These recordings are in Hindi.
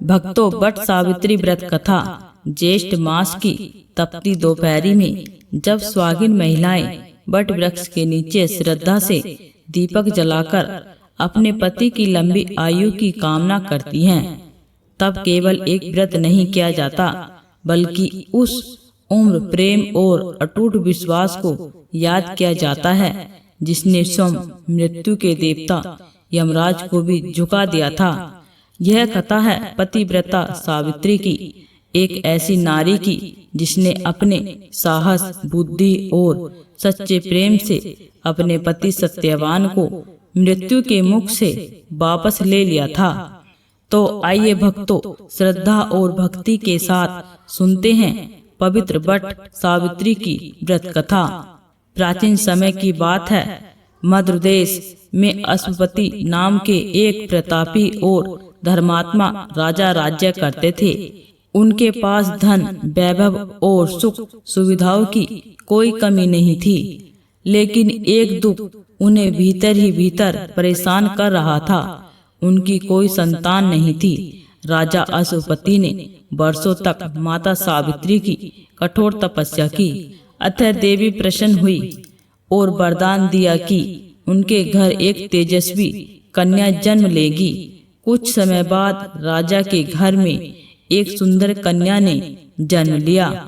भक्तों, बट सावित्री व्रत कथा। ज्येष्ठ मास की तपती दोपहरी में जब स्वागिन महिलाएं बट वृक्ष के नीचे श्रद्धा से दीपक जलाकर अपने पति की लंबी आयु की कामना करती हैं, तब केवल एक व्रत नहीं किया जाता, बल्कि उस उम्र, प्रेम और अटूट विश्वास को याद किया जाता है जिसने स्वयं मृत्यु के देवता यमराज को भी झुका दिया था। यह कथा है पतिव्रता सावित्री की, एक ऐसी नारी की जिसने अपने साहस, बुद्धि और सच्चे प्रेम से अपने पति सत्यवान को मृत्यु के मुख से वापस ले लिया था। तो आइए भक्तों, श्रद्धा और भक्ति के साथ सुनते हैं पवित्र बट सावित्री की व्रत कथा। प्राचीन समय की बात है। मध्य देश में अश्वपति नाम के एक प्रतापी और धर्मात्मा राजा राज्य करते थे। उनके पास धन, वैभव और सुख सुविधाओं की कोई कमी नहीं थी, लेकिन एक दुख उन्हें भीतर ही भीतर परेशान कर रहा था। उनकी कोई संतान नहीं थी। राजा अश्वपति ने वर्षों तक माता सावित्री की कठोर तपस्या की। अतः देवी प्रसन्न हुई और वरदान दिया कि उनके घर एक तेजस्वी कन्या जन्म लेगी। कुछ समय बाद राजा के घर में एक सुंदर कन्या ने जन्म लिया,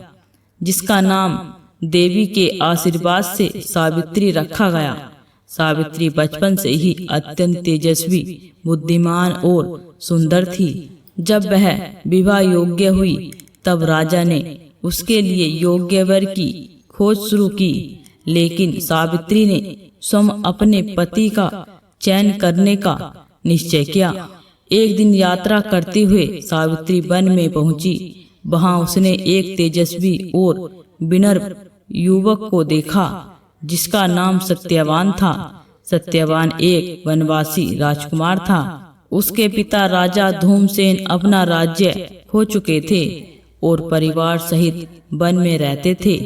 जिसका नाम देवी के आशीर्वाद से सावित्री रखा गया। सावित्री बचपन से ही अत्यंत तेजस्वी, बुद्धिमान और सुंदर थी। जब वह विवाह योग्य हुई, तब राजा ने उसके लिए योग्य वर की खोज शुरू की, लेकिन सावित्री ने स्वयं अपने पति का चयन करने का निश्चय किया। एक दिन यात्रा करते हुए सावित्री वन में पहुंची। वहां उसने एक तेजस्वी और विनम्र युवक को देखा, जिसका नाम सत्यवान था। सत्यवान एक वनवासी राजकुमार था। उसके पिता राजा धूमसेन अपना राज्य खो चुके थे और परिवार सहित वन में रहते थे।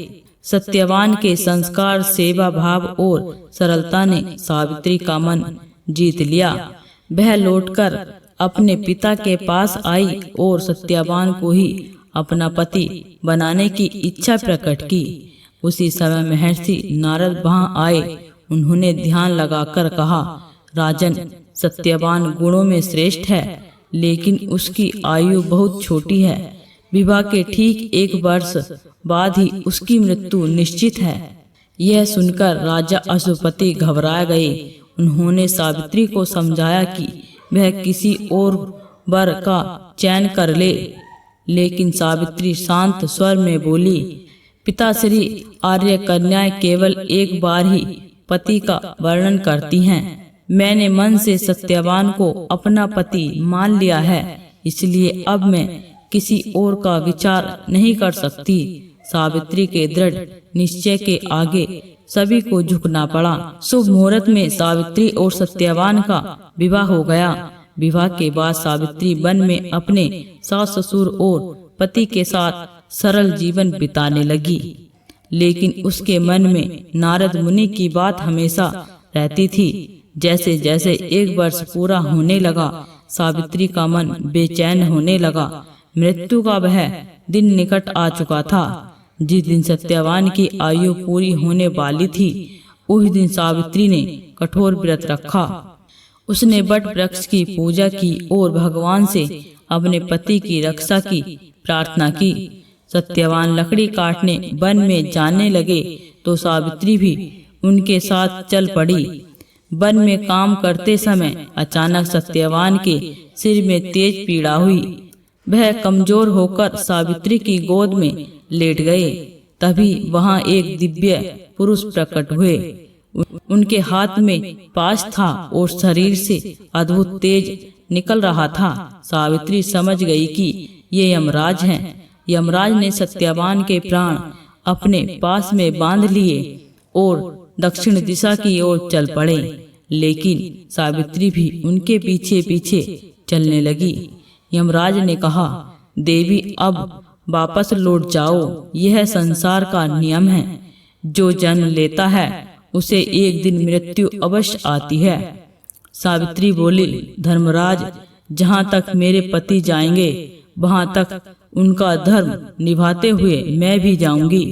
सत्यवान के संस्कार, सेवा भाव और सरलता ने सावित्री का मन जीत लिया। वह लौटकर अपने पिता के पास आई और सत्यवान को ही अपना पति बनाने की इच्छा प्रकट की। उसी समय महर्षि नारद वहां आए। उन्होंने ध्यान लगाकर कहा, राजन, सत्यवान गुणों में श्रेष्ठ है, लेकिन उसकी आयु बहुत छोटी है। विवाह के ठीक 1 वर्ष बाद ही उसकी मृत्यु निश्चित है। यह सुनकर राजा अश्वपति घबरा गए। उन्होंने सावित्री को समझाया कि वह किसी और वर का चयन कर ले, लेकिन सावित्री शांत स्वर में बोली, पिताश्री, आर्य कन्याएं केवल एक बार ही पति का वर्णन करती हैं। मैंने मन से सत्यवान को अपना पति मान लिया है, इसलिए अब मैं किसी और का विचार नहीं कर सकती। सावित्री के दृढ़ निश्चय के आगे सभी को झुकना पड़ा। शुभ मुहूर्त में सावित्री और सत्यवान का विवाह हो गया। विवाह के बाद सावित्री वन में अपने सास ससुर और पति के साथ सरल जीवन बिताने लगी, लेकिन उसके मन में नारद मुनि की बात हमेशा रहती थी। जैसे जैसे 1 वर्ष पूरा होने लगा, सावित्री का मन बेचैन होने लगा। मृत्यु का वह दिन निकट आ चुका था। जिस दिन सत्यवान की आयु पूरी होने वाली थी, उस दिन सावित्री ने कठोर व्रत रखा। उसने बट वृक्ष की पूजा की और भगवान से अपने पति की रक्षा की प्रार्थना की। सत्यवान लकड़ी काटने वन में जाने लगे तो सावित्री भी उनके साथ चल पड़ी। वन में काम करते समय अचानक सत्यवान के सिर में तेज पीड़ा हुई। वह कमजोर होकर सावित्री की गोद में लेट गए। तभी वहां एक दिव्य पुरुष प्रकट हुए। उनके हाथ में पाश था और शरीर से अद्भुत तेज निकल रहा था। सावित्री समझ गई कि ये यमराज हैं। यमराज ने सत्यवान के प्राण अपने पास में बांध लिए और दक्षिण दिशा की ओर चल पड़े, लेकिन सावित्री भी उनके पीछे पीछे चलने लगी। यमराज ने कहा, देवी, अब वापस लौट जाओ। यह संसार का नियम है। जो जन्म लेता है उसे एक दिन मृत्यु अवश्य आती है। सावित्री बोली, धर्मराज, जहाँ तक मेरे पति जाएंगे वहाँ तक उनका धर्म निभाते हुए मैं भी जाऊंगी।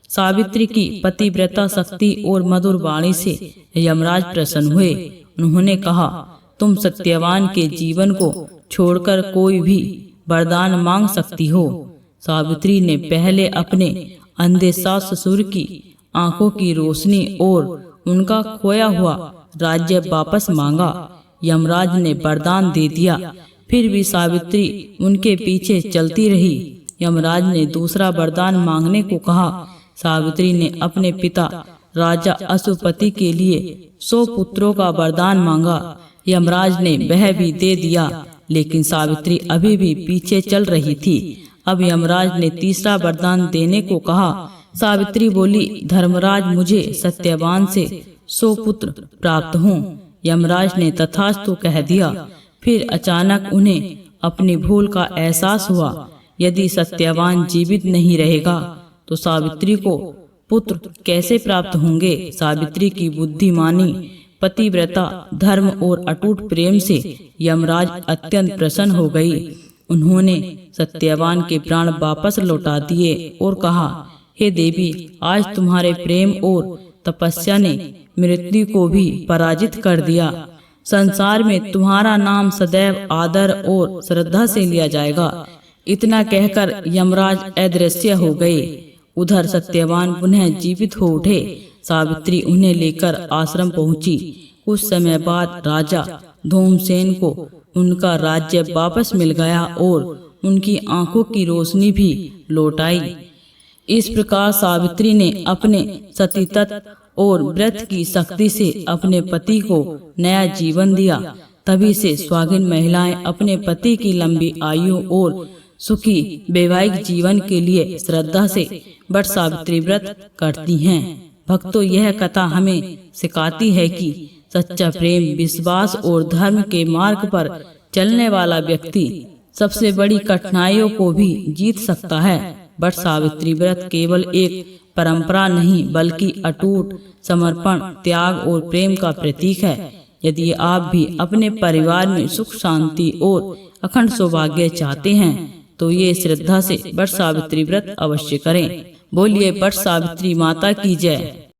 सावित्री की पतिव्रता शक्ति और मधुर वाणी से यमराज प्रसन्न हुए। उन्होंने कहा, तुम सत्यवान के जीवन को छोड़कर कोई भी वरदान मांग सकती हो। सावित्री ने पहले अपने अंधे सास ससुर की आंखों की रोशनी और उनका खोया हुआ राज्य वापस मांगा। यमराज ने वरदान दे दिया, फिर भी सावित्री उनके पीछे चलती रही। यमराज ने दूसरा वरदान मांगने को कहा। सावित्री ने अपने पिता राजा अशुपति के लिए 100 पुत्रों का वरदान मांगा। यमराज ने वह भी दे दिया, लेकिन सावित्री अभी भी पीछे चल रही थी। अब यमराज ने तीसरा वरदान देने को कहा। सावित्री बोली, धर्मराज मुझे सत्यवान से 100 पुत्र प्राप्त हों। यमराज ने तथास्तु कह दिया। फिर अचानक उन्हें अपनी भूल का एहसास हुआ। यदि सत्यवान जीवित नहीं रहेगा तो सावित्री को पुत्र कैसे प्राप्त होंगे। सावित्री की बुद्धिमानी, पतिव्रता, धर्म और अटूट प्रेम से यमराज अत्यंत प्रसन्न हो गई। उन्होंने सत्यवान के प्राण वापस लौटा दिए और कहा, हे देवी, आज तुम्हारे प्रेम और तपस्या ने मृत्यु को भी पराजित कर दिया। संसार में तुम्हारा नाम सदैव आदर और श्रद्धा से लिया जाएगा। इतना कहकर यमराज अदृश्य हो गए। उधर सत्यवान पुनः जीवित हो उठे। सावित्री उन्हें लेकर आश्रम पहुंची। कुछ समय बाद राजा धूमसेन को उनका राज्य वापस मिल गया और उनकी आंखों की रोशनी भी लौट आई। इस प्रकार सावित्री ने अपने सतीत्व और व्रत की शक्ति से अपने पति को नया जीवन दिया। तभी से स्वागिन महिलाएं अपने पति की लंबी आयु और सुखी वैवाहिक जीवन के लिए श्रद्धा से वट सावित्री व्रत करती हैं। भक्तों, यह कथा हमें सिखाती है कि सच्चा प्रेम, विश्वास और धर्म के मार्ग पर चलने वाला व्यक्ति सबसे बड़ी कठिनाइयों को भी जीत सकता है। वट सावित्री व्रत केवल एक परंपरा नहीं बल्कि अटूट समर्पण, त्याग और प्रेम का प्रतीक है। यदि आप भी अपने परिवार में सुख, शांति और अखंड सौभाग्य चाहते हैं तो ये श्रद्धा से वट सावित्री व्रत अवश्य करें। बोलिए वट सावित्री माता की जय।